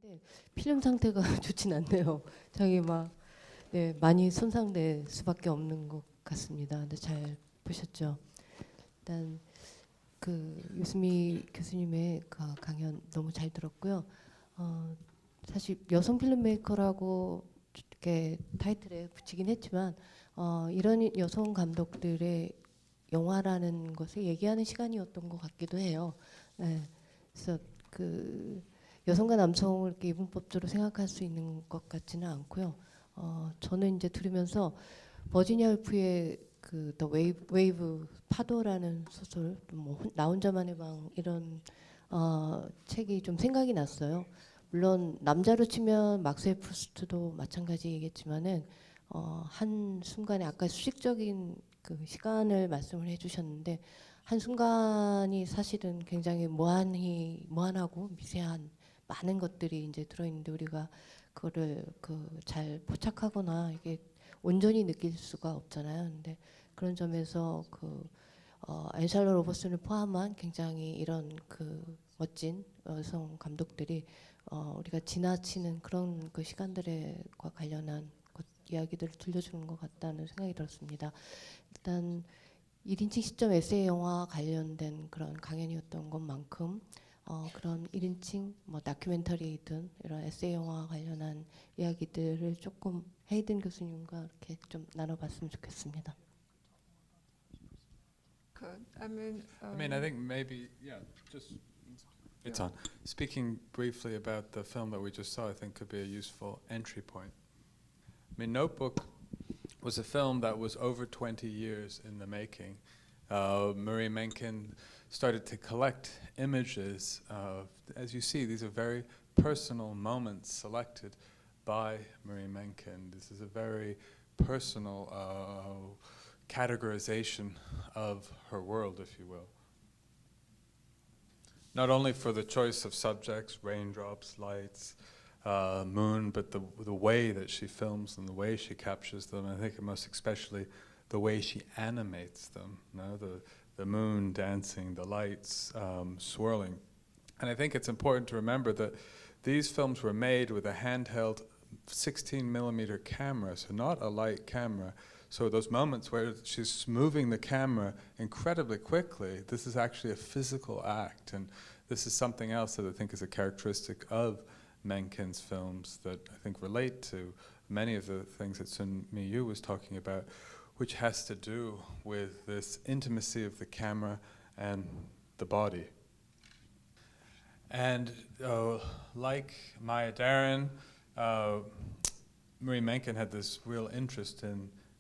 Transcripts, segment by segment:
근데 필름 상태가 좋진 않네요. 저기 막 네, 많이 손상될 수밖에 없는 것 같습니다. 근데 잘 보셨죠? 일단 그 유스미 교수님의 그 강연 너무 잘 들었고요. 사실 여성 필름메이커라고 이렇게 타이틀에 붙이긴 했지만 이런 여성 감독들의 영화라는 것을 얘기하는 시간이었던 것 같기도 해요. 네, 그래서 그 여성과 남성을 이렇게 이분법적으로 생각할 수 있는 것 같지는 않고요. 저는 이제 들으면서 버지니아 울프의 그 더 웨이브 파도라는 소설, 뭐 나 혼자만의 방 이런 책이 좀 생각이 났어요. 물론 남자로 치면 막스웰 프루스트도 마찬가지겠지만은 한 순간에 아까 수직적인 그 시간을 말씀을 해주셨는데 한 순간이 사실은 굉장히 무한하고 미세한 많은 것들이 이제 들어있는데 우리가 그거를 그 잘 포착하거나 이게 온전히 느낄 수가 없잖아요. 근데 그런 점에서 그 앤샬로 로버슨을 포함한 굉장히 이런 그 멋진 여성 감독들이 우리가 지나치는 그런 그 시간들과 관련한 이야기들을 들려주는 것 같다는 생각이 들었습니다. 일단 1인칭 시점 에세이 영화 관련된 그런 강연이었던 것만큼 그런 1인칭 뭐 다큐멘터리든 이런 에세이 영화 관련한 이야기들을 조금 헤이든 교수님과 이렇게 좀 나눠봤으면 좋겠습니다. Good. I mean, I think maybe, yeah, just it's on. Speaking briefly about the film that we just saw, I think could be a useful entry point. I mean, Notebook was a film that was over 20 years in the making. Marie Menken started to collect images. As you see, these are very personal moments selected by Marie Menken. This is a very personal categorization of her world, if you will. Not only for the choice of subjects, raindrops, lights, moon, but the way that she films them, the way she captures them. I think most especially the way she animates them. The moon dancing, the lights swirling. And I think it's important to remember that these films were made with a handheld 16mm camera, so not a light camera. So those moments where she's moving the camera incredibly quickly, this is actually a physical act. And this is something else that I think is a characteristic of Menken's films that I think relate to many of the things that Sun Mi Yu was talking about, which has to do with this intimacy of the camera and the body. And like Maya Deren, Marie Menken had this real interest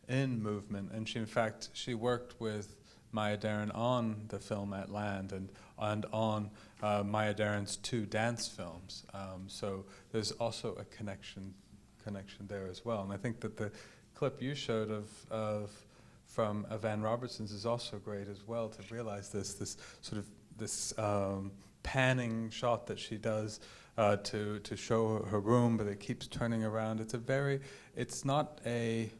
in movement, and she worked with Maya Deren on the film At Land and on Maya Deren's 2 dance films. So there's also a connection there as well. And I think that the clip you showed from Van Robertson's is also great as well, to realize this sort of this panning shot that she does to show her room, but it keeps turning around. It's not a,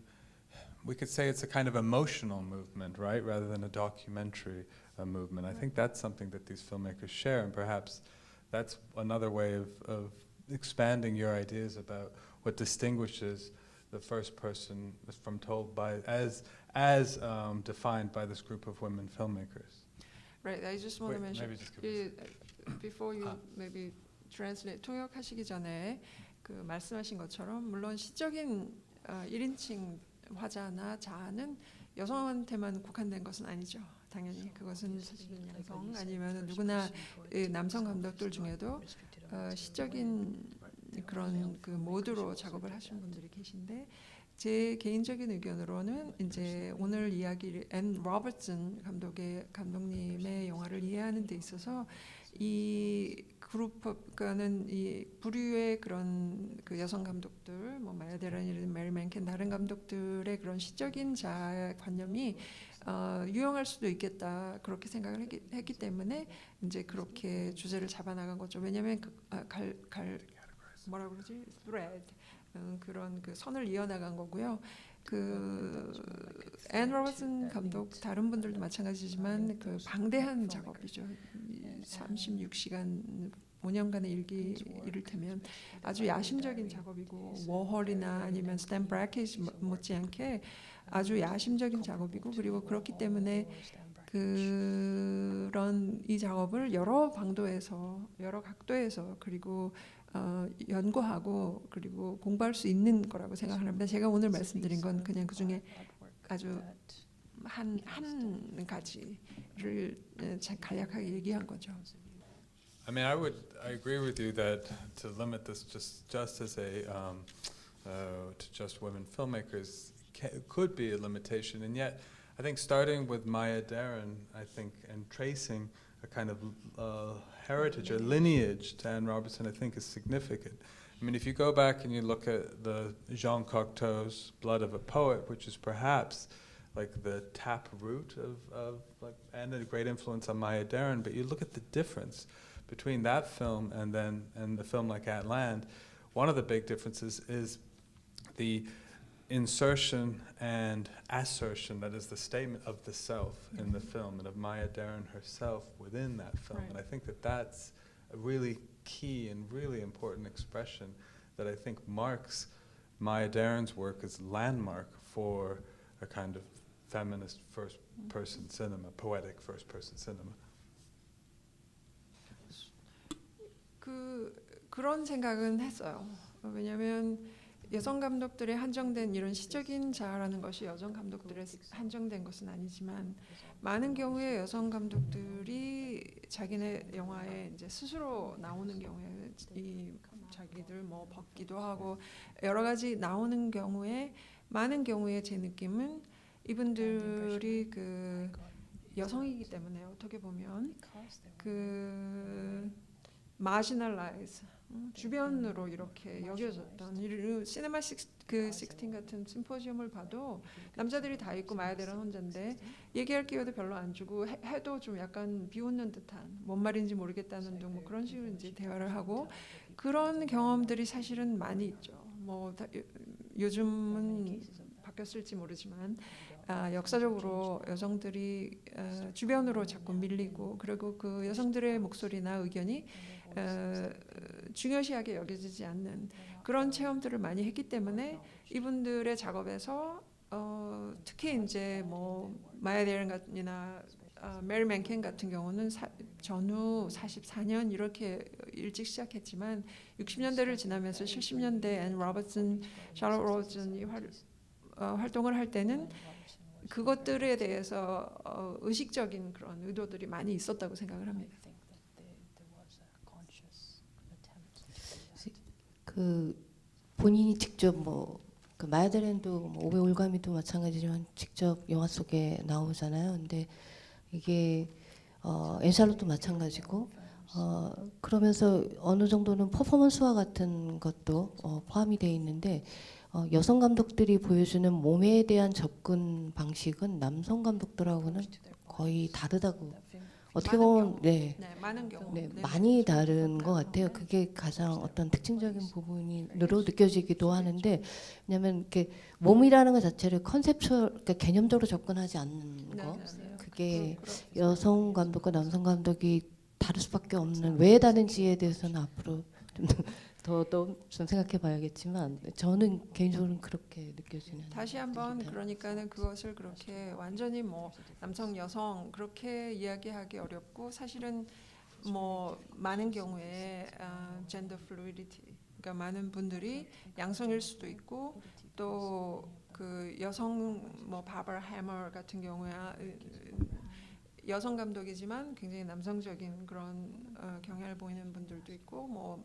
we could say it's a kind of emotional movement, right, rather than a documentary movement. I think that's something that these filmmakers share, and perhaps that's another way of expanding your ideas about what distinguishes the first person from told by as defined by this group of women filmmakers. Right. I just want to mention maybe just give before you maybe translate 통역하시기 전에 그 말씀하신 것처럼 물론 시적인 1인칭 화자나 자아는 여성한테만 국한된 것은 아니죠. 당연히 그것은 사실은 양성 아니면 누구나 남성 감독들 중에도 시적인 그런 그 모드로 작업을 하시는 분들이 계신데, 제 개인적인 의견으로는 이제 오늘 이야기를 앤 로버트슨 감독님의 영화를 이해하는 데 있어서 이 그룹가는 이 부류의 그런 그 여성 감독들, 뭐 마야 데란이든 메리 맨켄 다른 감독들의 그런 시적인 자아 관념이 유용할 수도 있겠다, 그렇게 생각을 했기 때문에 이제 그렇게 주제를 잡아나간 거죠. 왜냐하면 뭐라 그러지? thread 그런 그 선을 이어나간 거고요. 앤 로버슨 감독 다른 분들도 마찬가지지만 그 방대한 작업이죠. 36시간 5년간의 일기 이를테면 아주 야심적인 작업이고 워홀이나 아니면 스탠 브래킷 못지않게 아주 야심적인 작업이고 그리고 그렇기 때문에 그런 이 작업을 여러 방도에서 여러 각도에서 그리고 연구하고 그리고 공부할 수 있는 거라고 생각합니다. 제가 오늘 말씀드린 건 그냥 그 중에 아주 한 가지를 간략하게 얘기한 거죠. I mean, I agree with you that to limit this just as a to just women filmmakers could be a limitation, and yet I think starting with Maya Deren, I think, and tracing a kind of heritage or lineage to Anne Robertson, I think is significant. I mean, if you go back and you look at the Jean Cocteau's Blood of a Poet, which is perhaps like the tap root of like, and a great influence on Maya Deren, but you look at the difference between that film and the film like At Land, one of the big differences is the insertion and assertion, that is the statement of the self in the film and of Maya Deren herself within that film. Right. And I think that that's a really key and really important expression that I think marks Maya Deren's work as landmark for a kind of feminist first-person cinema, poetic first-person cinema. 그런 생각은 했어요. 왜냐하면 여성 감독들의 한정된 이런 시적인 자아라는 것이 여성 감독들의 한정된 것은 아니지만 많은 경우에 여성 감독들이 자기네 영화에 이제 스스로 나오는 경우에 이 자기들 뭐 벗기도 하고 여러 가지 나오는 경우에 많은 경우에 제 느낌은 이분들이 그 여성이기 때문에 어떻게 보면 그 마지널라이즈 주변으로 이렇게 여겨졌던 시네마 16 같은 심포지엄을 봐도 남자들이 다 있고 마야 데런 혼자인데 얘기할 기회도 별로 안 주고 해도 좀 약간 비웃는 듯한 뭔 말인지 모르겠다는 둥 뭐 그런 식으로 이제 대화를 하고 그런 경험들이 사실은 많이 있죠. 뭐 요즘은 바뀌었을지 모르지만 역사적으로 여성들이 주변으로 자꾸 밀리고 그리고 그 여성들의 목소리나 의견이 중요시하게 여겨지지 않는 그런 체험들을 많이 했기 때문에 이분들의 작업에서 특히 이제 뭐 마야 데런이나 메리 맨켄 같은 경우는 전후 44년 이렇게 일찍 시작했지만 60년대를 지나면서 70년대 앤 로버트슨, 샬롯 로버트슨이 활동을 할 때는 그것들에 대해서 의식적인 그런 의도들이 많이 있었다고 생각을 합니다. 그 본인이 직접 그 마야 데렌도 오베 올가미도 마찬가지지만 직접 영화 속에 나오잖아요. 근데 이게 엔샬롯도 마찬가지고 그러면서 어느 정도는 퍼포먼스와 같은 것도 포함이 되어 있는데 여성 감독들이 보여주는 몸에 대한 접근 방식은 남성 감독들하고는 거의 다르다고 어떻게 보면 많은 경우 많이 다른 것 같아요. 그게 가장 어떤 특징적인 부분으로 느껴지기도 하는데 왜냐하면 이렇게 몸이라는 것 자체를 그러니까 개념적으로 접근하지 않는 거 그게 여성 감독과 남성 감독이 다를 수밖에 없는 왜 다른지에 대해서는 앞으로 좀 더 좀 생각해 봐야겠지만 저는 개인적으로는 그렇게 느껴지는. 다시 한번 그러니까는 그것을 그렇게 완전히 뭐 남성 여성 그렇게 이야기하기 어렵고 사실은 뭐 많은 경우에 젠더 플루이디티 그러니까 많은 분들이 양성일 수도 있고 또 그 여성 뭐 바버 해머 같은 경우에 여성 감독이지만 굉장히 남성적인 그런 경향을 보이는 분들도 있고 뭐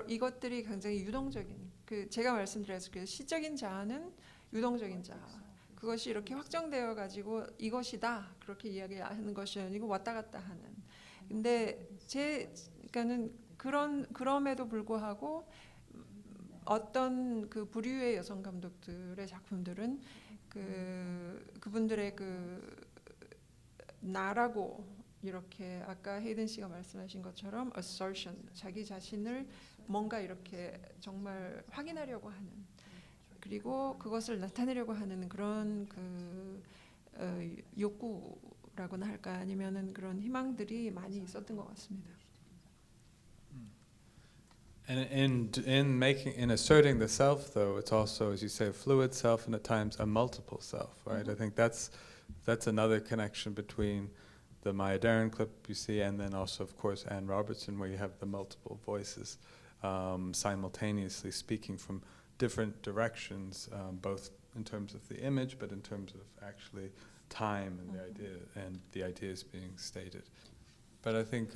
이것들이 굉장히 유동적인 그 제가 말씀드렸을 그 시적인 자아는 유동적인 자아 그것이 이렇게 확정되어 가지고 이것이다 그렇게 이야기하는 것이 아니고 왔다 갔다 하는 근데 그러니까는 그럼에도 불구하고 어떤 그 부류의 여성 감독들의 작품들은 그분들의 나라고 이렇게 아까 헤이든 씨가 말씀하신 것처럼 assertion 자기 자신을 뭔가 이렇게 정말 확인하려고 하는 그리고 그것을 나타내려고 하는 그런 욕구라고나 할까 아니면은 그런 희망들이 많이 있었던 것 같습니다. And in asserting the self, though, it's also, as you say, a fluid self and at times a multiple self, right? I think that's another connection between the Maya Deren clip you see, and then also, of course, Anne Robertson, where you have the multiple voices simultaneously speaking from different directions, both in terms of the image, but in terms of actually time and the ideas being stated. But I think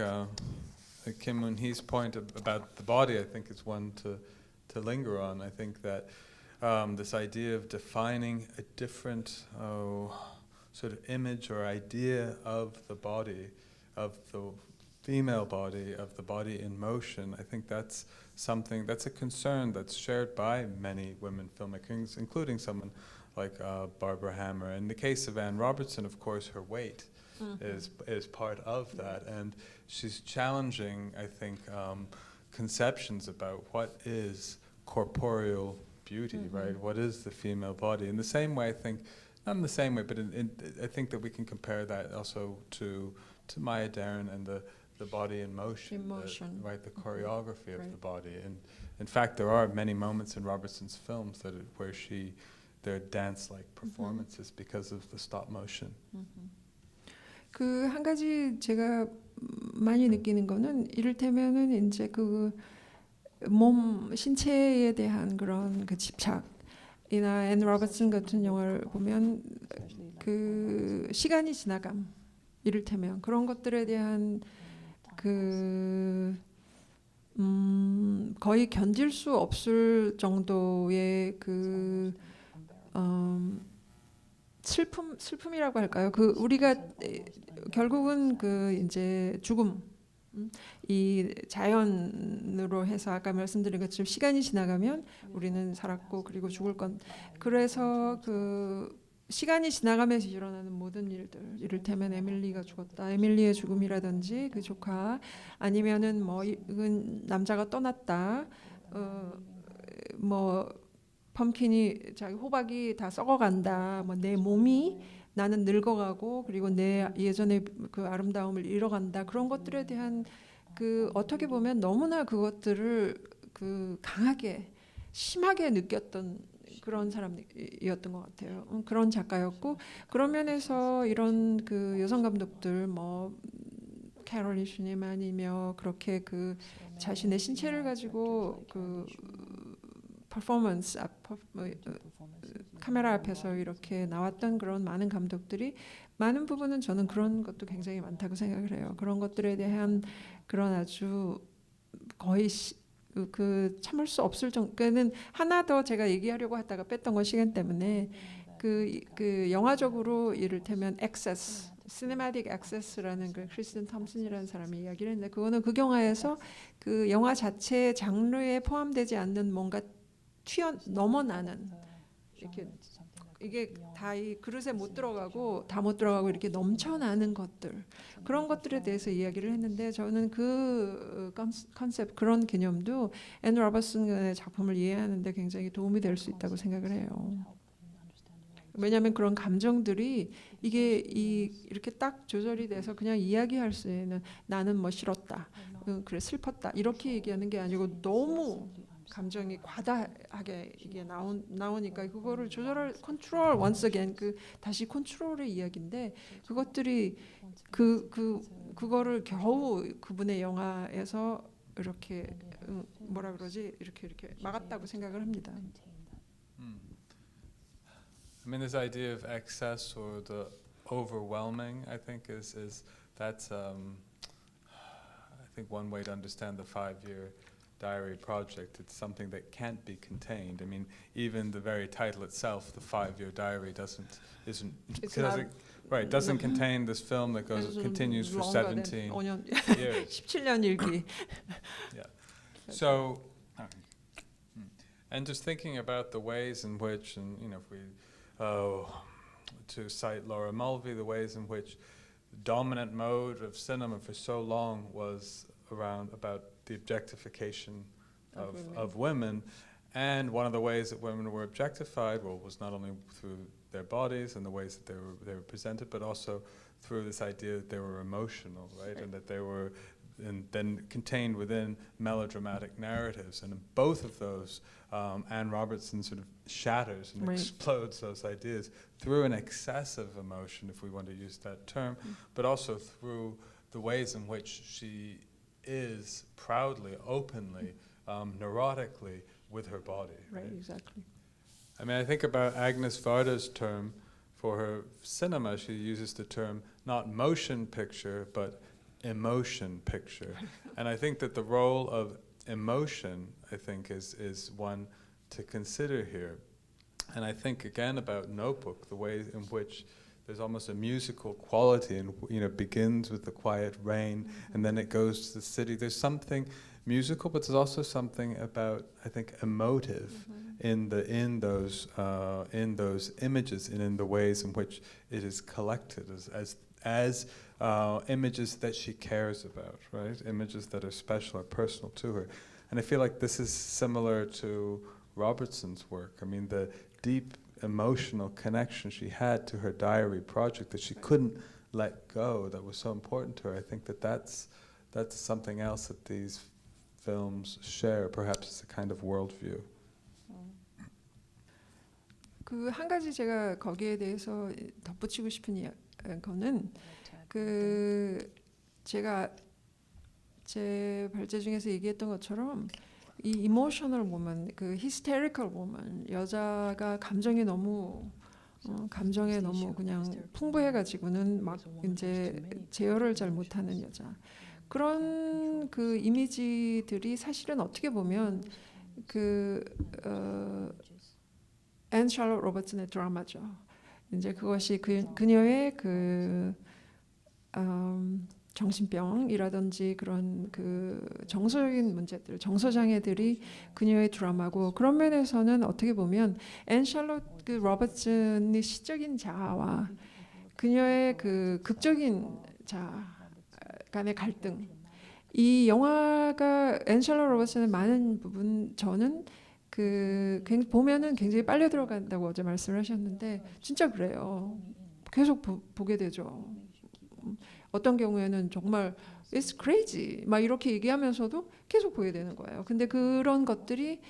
Kim Moon-hee's point about the body, I think, is one to linger on. I think that this idea of defining a different sort of image or idea of the body, of the female body, of the body in motion, I think that's something, that's a concern that's shared by many women filmmakers, including someone like Barbara Hammer. In the case of Anne Robertson, of course, her weight is part of that, and she's challenging, I think, conceptions about what is corporeal beauty, right? What is the female body? In the same way, I think, not in the same way, but I think that we can compare that also to Maya Deren and the body in motion, right? The choreography of the body. And in fact, there are many moments in Robertson's films where they're dance-like performances because of the stop motion. 그 한 가지 제가 많이 느끼는 거는 이를테면은 이제 그 몸 신체에 대한 그런 그 집착이나 앤 로버트슨 같은 영화를 보면 그 시간이 지나감, 이를테면 그런 것들에 대한 그 거의 견딜 수 없을 정도의 그 슬픔이라고 할까요? 그 우리가 결국은 그 이제 죽음, 이 자연으로 해서 아까 말씀드린 것처럼 시간이 지나가면 우리는 살았고 그리고 죽을 건, 그래서 그 시간이 지나가면서 일어나는 모든 일들, 이를테면 에밀리가 죽었다, 에밀리의 죽음이라든지 그 조카, 아니면은 뭐 남자가 떠났다, 뭐 펌킨이 자기 호박이 다 썩어간다, 뭐 내 몸이 나는 늙어가고 그리고 내 예전의 그 아름다움을 잃어간다, 그런 것들에 대한 그 어떻게 보면 너무나 그것들을 그 강하게 심하게 느꼈던 그런 사람이었던 것 같아요. 그런 작가였고, 그런 면에서 이런 그 여성 감독들 뭐 캐롤린 슈니만이며 그렇게 그 자신의 신체를 가지고 그 퍼포먼스 카메라 앞에서 이렇게 나왔던 그런 많은 감독들이 많은 부분은 저는 그런 것도 굉장히 많다고 생각을 해요. 그런 것들에 대한 그런 아주 거의 그 참을 수 없을 정도는, 하나 더 제가 얘기하려고 하다가 뺐던 건 시간 때문에 그 영화적으로 이를테면 액세스, 시네마틱 액세스라는 그 크리스틴 톰슨이라는 사람이 이야기를 했는데, 그거는 그 영화에서 그 영화 자체 장르에 포함되지 않는 뭔가 넘어나는, 이렇게 이게 다 이 그릇에 못 들어가고 다 못 들어가고 이렇게 넘쳐나는 것들, 그런 것들에 대해서 이야기를 했는데, 저는 그 컨셉, 그런 개념도 앤 로버슨의 작품을 이해하는데 굉장히 도움이 될 수 있다고 생각을 해요. 왜냐하면 그런 감정들이 이게 이렇게 딱 조절이 돼서 그냥 이야기할 수 있는, 나는 뭐 싫었다, 그래 슬펐다, 이렇게 얘기하는 게 아니고 너무 감정이 과다하게 이게 나오니까 그거를 조절할 컨트롤, once again 그 다시 컨트롤의 이야기인데, 그것들이 그거를 겨우 그분의 영화에서 이렇게 뭐라 그러지, 이렇게 막았다고 생각을 합니다. I mean, this idea of excess or the overwhelming, I think, that's I think one way to understand the 5-year diary project. It's something that can't be contained. I mean, even the very title itself, the 5-year diary, doesn't contain this film that continues for 17 years. 17년 일기. Yeah. So, and just thinking about the ways in which, and you know, if we to cite Laura Mulvey, the ways in which the dominant mode of cinema for so long was about the objectification of women, and one of the ways that women were objectified was not only through their bodies and the ways that they were presented, but also through this idea that they were emotional, right? And that they were and then contained within melodramatic narratives. And in both of those, Anne Robertson sort of shatters and Right. explodes those ideas through an excessive emotion, if we want to use that term, but also through the ways in which she is proudly, openly, neurotically with her body. Right, exactly. I mean, I think about Agnes Varda's term for her cinema. She uses the term not motion picture, but emotion picture. And I think that the role of emotion, I think, is one to consider here. And I think again about Notebook, the way in which there's almost a musical quality, and begins with the quiet rain, and then it goes to the city. There's something musical, but there's also something about, I think, emotive in those images and in the ways in which it is collected as images that she cares about, right? Images that are special or personal to her. And I feel like this is similar to Robertson's work. I mean, the deep emotional connection she had to her diary project that she couldn't let go, that was so important to her. I think that's something else that these films share. Perhaps it's a kind of worldview. 그 한 가지 제가 거기에 대해서 덧붙이고 싶은 거는 그 제가 제 발제 중에서 얘기했던 것처럼 이 이모셔널 woman, 그 hysterical woman, 여자가 감정에 너무 그냥 풍부해가지고는 막 이제 제어를 잘 못하는 여자, 그런 그 이미지들이 사실은 어떻게 보면 그 앤 샬롯 로버츠의 드라마죠. 이제 그것이 그녀의 그 정신병이라든지 그런 그 정서적인 문제들, 정서장애들이 그녀의 드라마고, 그런 면에서는 어떻게 보면 앤 샬롯 그 로버츠의 시적인 자아와 그녀의 그 극적인 자아 간의 갈등, 이 영화가 앤 샬롯 로버츠는 많은 부분 저는 그 보면은 굉장히 빨려 들어간다고 어제 말씀을 하셨는데 진짜 그래요. 계속 보게 되죠. 어떤 경우에는 정말 It's crazy 막 이렇게 얘기하면서도 계속 보게 되는 거예요. 근데 그런 것들이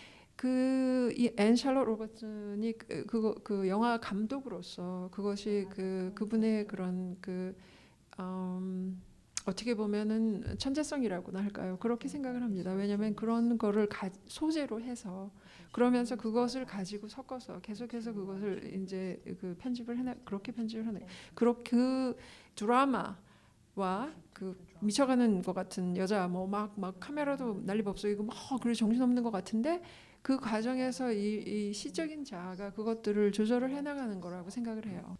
이 앤 샬롯 로버슨이 그 영화 감독으로서 그것이 그분의 그런 어떻게 보면은 천재성이라고나 할까요? 그렇게 생각을 합니다. 왜냐하면 그런 거를 소재로 해서 그러면서 그것을 가지고 섞어서 계속해서 그것을 이제 그렇게 편집을 하네. 그 드라마와 그 미쳐가는 것 같은 여자, 뭐 막 카메라도 난리법석이고 막 그래 정신없는 것 같은데 그 과정에서 이 시적인 자아가 그것들을 조절을 해나가는 거라고 생각을 해요.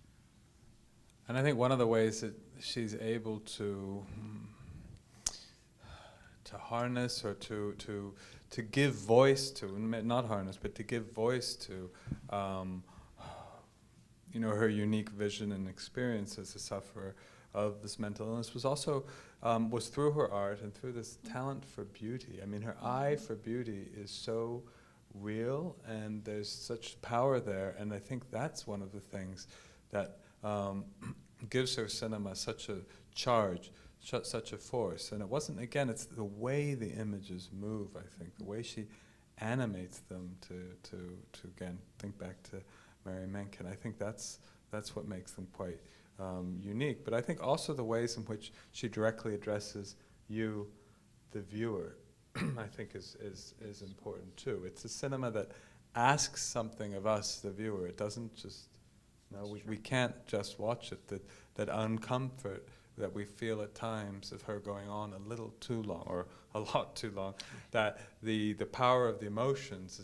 And I think one of the ways that she's able to harness or to give voice to, not harness, but to give voice to, her unique vision and experience as a sufferer of this mental illness was also was through her art and through this talent for beauty. I mean, her eye for beauty is so real, and there's such power there. And I think that's one of the things that gives her cinema such a charge, such a force. And it wasn't, again, it's the way the images move, I think, the way she animates them to again, think back to Mary Menken. I think that's what makes them quite unique. But I think also the ways in which she directly addresses you, the viewer, I think is important too. It's a cinema that asks something of us, the viewer. It doesn't just, we can't just watch it. That uncomfort that we feel at times of her going on a little too long or a lot too long, that the power of the emotions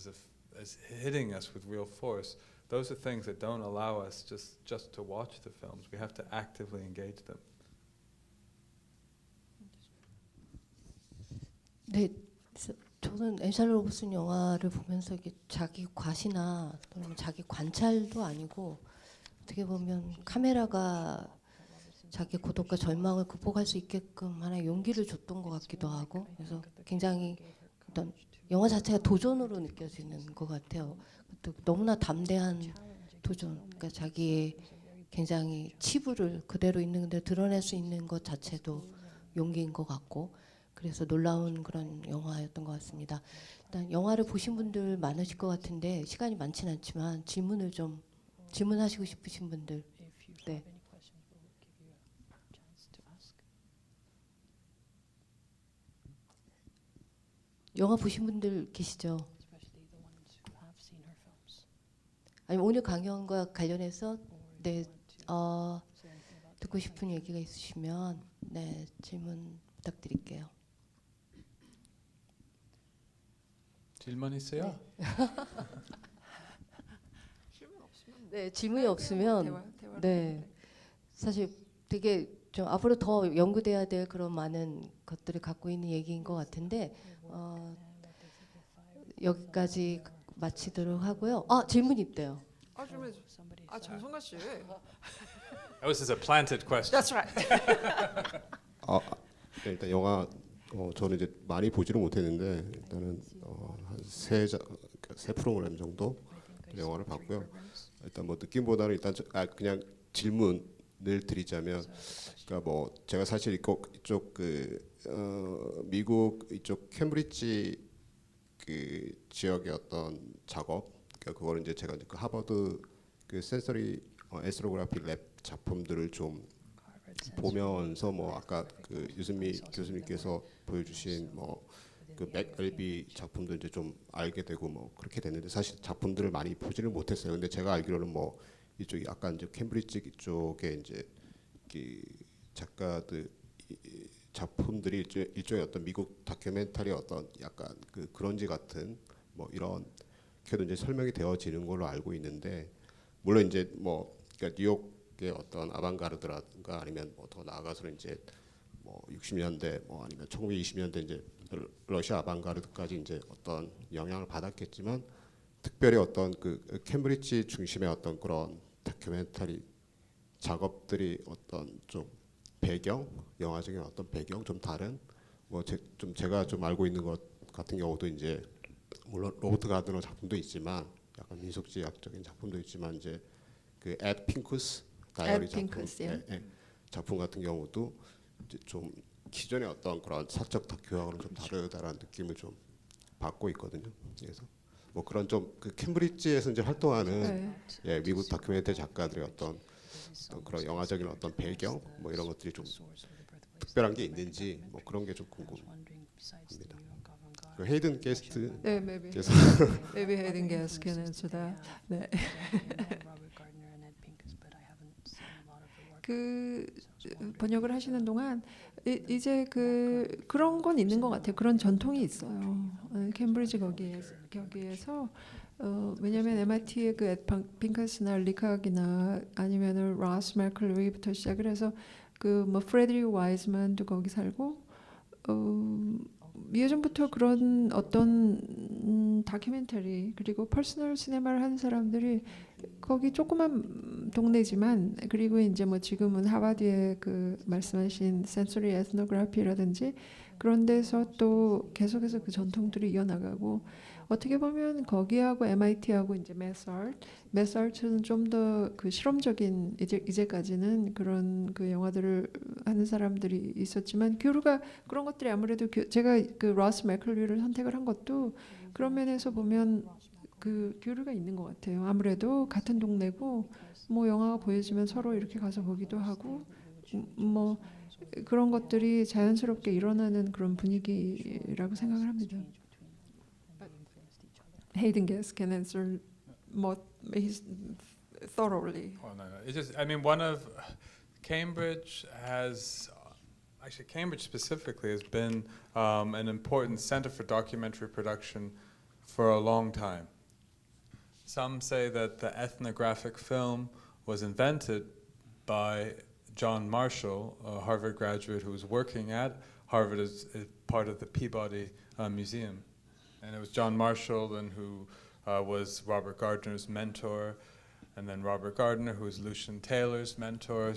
is hitting us with real force. Those are things that don't allow us just to watch the films. We have to actively engage them. 네, 저는 앤 샬롯 로버슨 영화를 보면서 이게 자기 과시나 또는 자기 관찰도 아니고 어떻게 보면 카메라가 자기 고독과 절망을 극복할 수 있게끔 하나의 용기를 줬던 것 같기도 하고, 그래서 굉장히 어떤 영화 자체가 도전으로 느껴지는 것 같아요. 또 너무나 담대한 도전, 그러니까 자기의 굉장히 치부를 그대로 있는 데 드러낼 수 있는 것 자체도 용기인 것 같고, 그래서 놀라운 그런 영화였던 것 같습니다. 일단 영화를 보신 분들 많으실 것 같은데 시간이 많지는 않지만 질문하시고 싶으신 분들. 네. 영화 보신 분들 계시죠? 아니 오늘 강연과 관련해서 네 듣고 싶은 얘기가 있으시면 네 질문 부탁드릴게요. 질문 있어요? 질문 없으면 네 질문이 없으면 대화를 네. 하는데. 사실 되게 좀 앞으로 더 연구돼야 될 그런 많은 것들을 갖고 있는 얘기인 것 같은데 여기까지 마치도록 하고요. 아 질문 있대요. 질문. 정성가 씨. Oh, this is a planted question. That's right. 네, 일단 영화 저는 이제 많이 보지는 못했는데 일단은 세 프로그램 정도 영화를 봤고요. 일단 뭐 느낌보다는 일단 그냥 질문을 드리자면, 그러니까 뭐 제가 사실 이쪽 미국 이쪽 캠브리지 그 지역의 어떤 작업, 그러니까 그거를 이제 제가 그 하버드 그 센서리 에스트로그래피 랩 작품들을 좀 보면서 뭐 아까 그 유승미 교수님께서 보여주신 뭐 그 맥엘비 작품도 이제 좀 알게 되고 뭐 그렇게 됐는데, 사실 작품들을 많이 보지를 못했어요. 근데 제가 알기로는 뭐 이쪽이 약간 이제 캠브리지 이쪽에 이제 그 작가들 작품들이 일종의 어떤 미국 다큐멘터리 어떤 약간 그 그런지 같은 뭐 이런 걔도 이제 설명이 되어지는 걸로 알고 있는데, 물론 이제 뭐 그러니까 뉴욕의 어떤 아방가르드라든가 아니면 뭐 더 나아가서는 이제 뭐 60년대 뭐 아니면 1920년대 이제 러시아 아방가르드까지 이제 어떤 영향을 받았겠지만, 특별히 어떤 그 캠브리지 중심의 어떤 그런 다큐멘터리 작업들이 어떤 좀 배경, 영화적인 어떤 배경 좀 다른 뭐 좀 제가 좀 알고 있는 것 같은 경우도 이제 물론 로버트 가드너 작품도 있지만 약간 민속지향적인 작품도 있지만 이제 그 앳 핑크스 다이어리 작품 같은 경우도 이제 좀 기존의 어떤 그런 사적 다큐하고는 좀 다르다라는 느낌을 좀 받고 있거든요. 그래서 뭐 그런 좀 그 캠브리지에서 이제 활동하는 미국 다큐멘터리 작가들의 어떤 그런 영화적인 어떤 배경 뭐 이런 것들이 좀 특별한 게 있는지 뭐 그런 게 좀 궁금합니다. 그 헤이든 게스트 네, maybe Hayden Guest can answer that. 네. 그 번역을 하시는 동안 이제 그런 건 있는 것 같아요. 그런 전통이 있어요. 캠브리지 거기에서 왜냐하면 MIT의 그 앳 핑커스나 리카기나 아니면은 로스 맥클루이부터 시작을 해서 그 뭐 프레드릭 와이즈만도 거기 살고 예전부터 그런 어떤 다큐멘터리 그리고 퍼스널 시네마를 하는 사람들이 거기 조그만 동네지만, 그리고 이제 뭐 지금은 하버드의 그 말씀하신 센소리 에스노그래피라든지 그런 데서 또 계속해서 그 전통들이 이어나가고, 어떻게 보면 거기하고 MIT하고 이제 메스아트는 좀 더 그 실험적인 이제까지는 그런 그 영화들을 하는 사람들이 있었지만, 교류가 그런 것들이 아무래도 제가 그 로스 맥클류를 선택을 한 것도 그런 면에서 보면 그 교류가 있는 것 같아요. 아무래도 같은 동네고 뭐 영화가 보여지면 서로 이렇게 가서 보기도 하고 뭐 그런 것들이 자연스럽게 일어나는 그런 분위기라고 생각을 합니다. Hayden Guest can answer more thoroughly. Oh, no. It's just, I mean, one of Cambridge has, actually Cambridge specifically has been an important center for documentary production for a long time. Some say that the ethnographic film was invented by John Marshall, a Harvard graduate who was working at Harvard as part of the Peabody Museum. And it was John Marshall and who was Robert Gardner's mentor, and then Robert Gardner, who was Lucian Taylor's mentor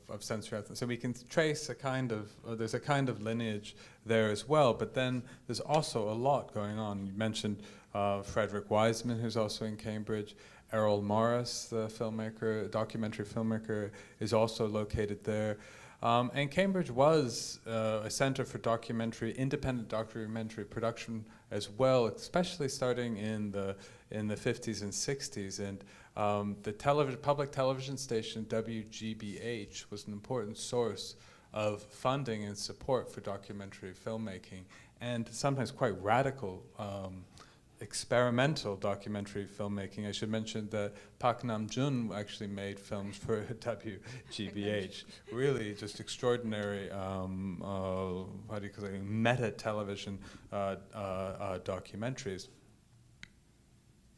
of sensory ethnology. So we can trace a kind of, there's a kind of lineage there as well, but then there's also a lot going on. You mentioned Frederick Wiseman, who's also in Cambridge. Errol Morris, the filmmaker, documentary filmmaker, is also located there. And Cambridge was a center for independent documentary production as well, especially starting in the 50s and 60s. And the public television station WGBH was an important source of funding and support for documentary filmmaking, and sometimes quite radical experimental documentary filmmaking. I should mention that Park Nam-jun actually made films for WGBH. Really just extraordinary, what do you call it, meta television documentaries.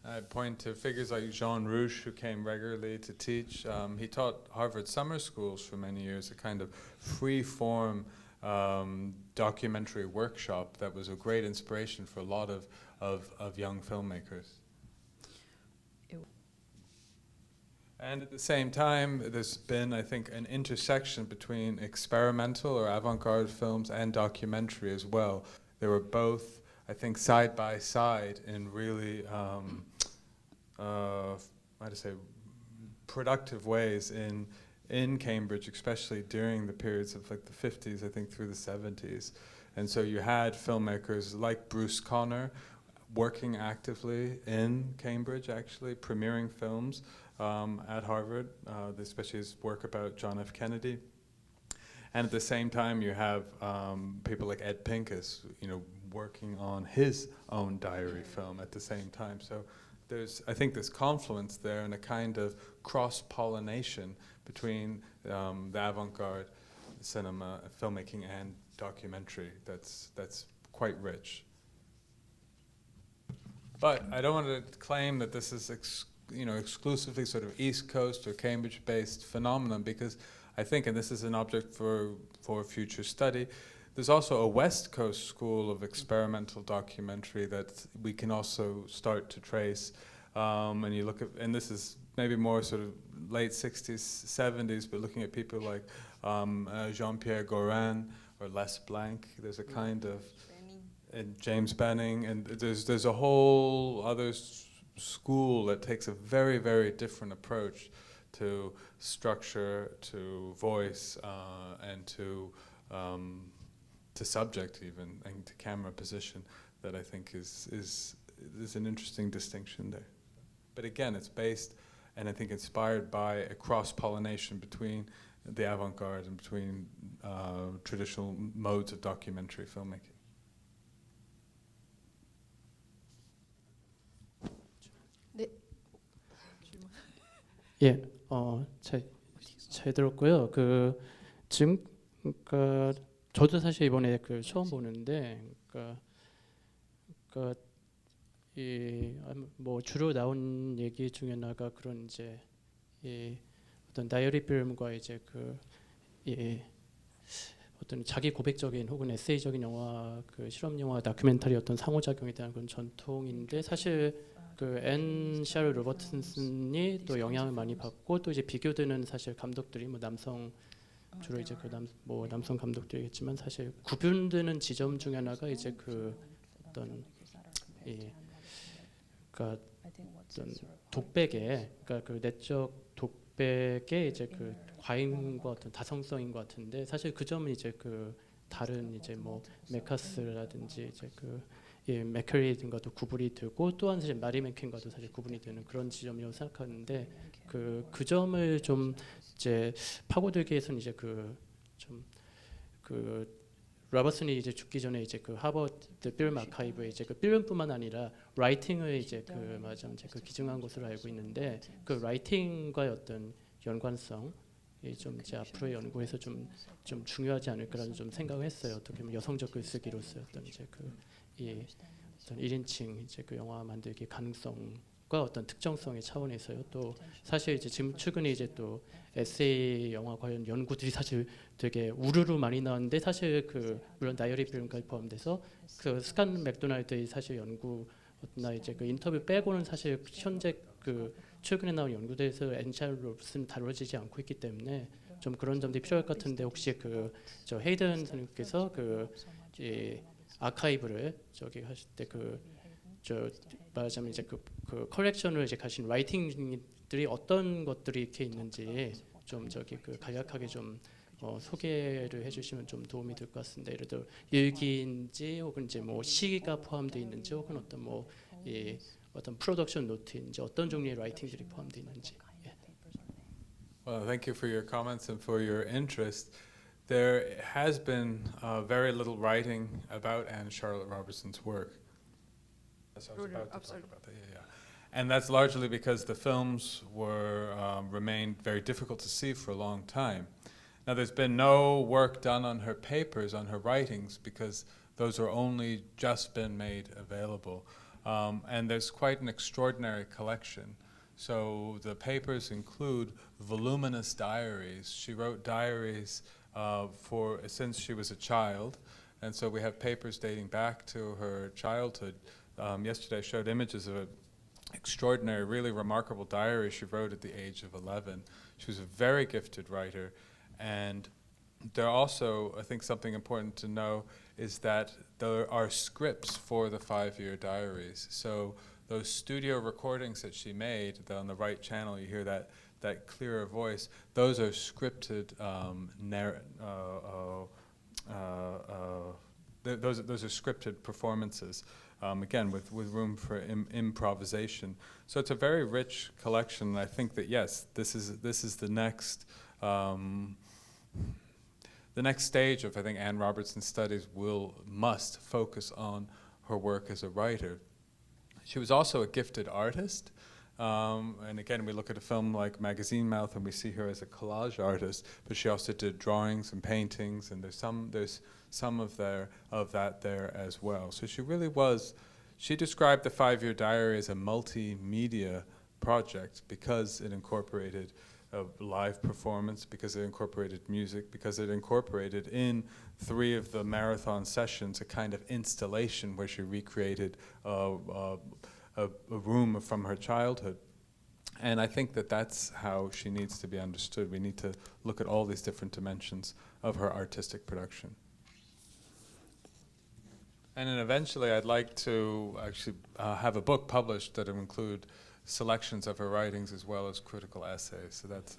I point to figures like Jean Rouch, who came regularly to teach. He taught Harvard summer schools for many years, a kind of free-form documentary workshop that was a great inspiration for a lot of young filmmakers. And at the same time, there's been, I think, an intersection between experimental or avant-garde films and documentary as well. They were both, I think, side by side in really, how to say, productive ways in Cambridge, especially during the periods of like the 50s, I think, through the 70s. And so you had filmmakers like Bruce Conner working actively in Cambridge, actually, premiering films at Harvard, especially his work about John F. Kennedy. And at the same time, you have people like Ed Pincus, working on his own diary film at the same time. So there's, I think, this confluence there and a kind of cross-pollination between the avant-garde cinema, filmmaking, and documentary that's quite rich. But I don't want to claim that this is exclusively sort of East Coast or Cambridge-based phenomenon, because I think, and this is an object for future study, there's also a West Coast school of experimental documentary that we can also start to trace. And you look at, and this is maybe more sort of late 60s, 70s, but looking at people like Jean-Pierre Gorin or Les Blanc, there's a kind of, and James Benning, and there's a whole other school that takes a very, very different approach to structure, to voice, and to subject even, and to camera position, that I think is an interesting distinction there. But again, it's based, and I think inspired by a cross-pollination between the avant-garde and between traditional modes of documentary filmmaking. 예, 잘 들었고요. 지금 그러니까 저도 사실 이번에 처음 보는데, 뭐 주로 나온 얘기 중에 하나가 그런 이제 어떤 다이어리 필름과 이제 어떤 자기 고백적인 혹은 에세이적인 영화, 실험 영화, 다큐멘터리 어떤 상호작용에 대한 그런 전통인데, 사실 앤 샤를 로버트슨이 또 영향을 많이 받고, 또 이제 비교되는 사실 감독들이 뭐 남성, 주로 이제 남성 감독들이겠지만, 사실 구분되는 지점 중에 하나가 이제 어떤 어떤 독백의, 그러니까 내적 독백의 이제 과잉과 어떤 다성성인 것 같은데, 사실 그 점은 이제 다른 이제 뭐 메카스라든지 이제 맥커리든가도 구분이 되고, 또한 사실 마리 맨킨과도 사실 구분이 되는 그런 지점이라고 생각하는데, 그 점을 좀 이제 파고들기 위해서는 이제 로버슨이 이제 죽기 전에 이제 하버드 필름 아카이브에 이제 필름뿐만 아니라 라이팅을 이제 기증한 것으로 알고 있는데, 라이팅과의 어떤 연관성 좀 이제 앞으로의 연구에서 좀 중요하지 않을까라는 좀 생각을 했어요. 어떻게 보면 여성적 글쓰기로서 어떤 이제 어떤 1인칭 이제 영화 만들기 가능성과 어떤 특정성의 차원에서요. 또 사실 이제 지금 최근에 이제 또 에세이 영화 관련 연구들이 사실 되게 우르르 많이 나왔는데, 사실 물론 다이어리 필름까지 포함돼서 스칸 맥도날드의 사실 연구나 이제 인터뷰 빼고는 사실 현재 최근에 나온 연구들에서 앤 로브슨 다뤄지지 않고 있기 때문에 좀 그런 점들이 필요할 것 같은데, 혹시 저 헤이든 선생님께서 아카이브를 하실 때 말하자면 이제 컬렉션을 이제 가신 라이팅들이 어떤 것들이 이렇게 있는지 좀 간략하게 좀 소개를 해주시면 좀 도움이 될 것 같습니다. 예를 들어 일기인지 혹은 이제 뭐 시가 포함되어 있는지 혹은 어떤 어떤 프로덕션 노트인지 어떤 종류의 라이팅들이 포함되어 있는지. 예. Well, thank you for your comments and for your interest. There has been very little writing about Anne Charlotte Robertson's work. Yes, I was about to talk about that. Yeah. And that's largely because the films were remained very difficult to see for a long time. Now, there's been no work done on her papers, on her writings, because those are only just been made available. And there's quite an extraordinary collection. So the papers include voluminous diaries. She wrote diaries since she was a child, and so we have papers dating back to her childhood. Yesterday I showed images of an extraordinary, really remarkable diary she wrote at the age of 11. She was a very gifted writer, and there also, I think something important to know is that there are scripts for the 5-year diaries. So those studio recordings that she made, on the right channel you hear that clearer voice, those are scripted those are scripted performances, again with room for improvisation. So it's a very rich collection, and I think that yes, this is the next stage of, I think, Anne Robertson's studies must focus on her work as a writer. She was also a gifted artist, and again, we look at a film like Magazine Mouth and we see her as a collage artist, but she also did drawings and paintings, and there's some of that there as well. So she really was. She described the 5-year diary as a multimedia project because it incorporated a live performance, because it incorporated music, because it incorporated in 3 of the marathon sessions a kind of installation where she recreated a room from her childhood. And I think that that's how she needs to be understood. We need to look at all these different dimensions of her artistic production. And then eventually I'd like to actually have a book published that will include selections of her writings as well as critical essays. So that's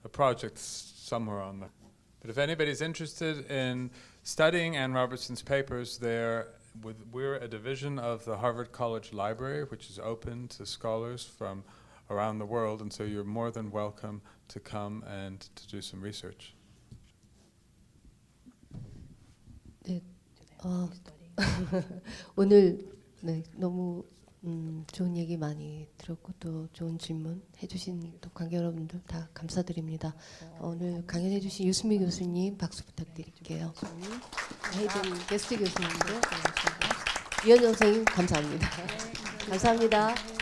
a project somewhere on the... But if anybody's interested in studying Anne Robertson's papers, we're a division of the Harvard College Library, which is open to scholars from around the world, and so you're more than welcome to come and to do some research. 네, 오늘 너무 좋은 얘기 많이 들었고 또 좋은 질문 해주신 또 관객 여러분들 다 감사드립니다. 오늘 강연해주신 유수미 교수님 박수 부탁드릴게요. 헤이든 게스트 교수님도 위원장 선생님 감사합니다. 감사합니다.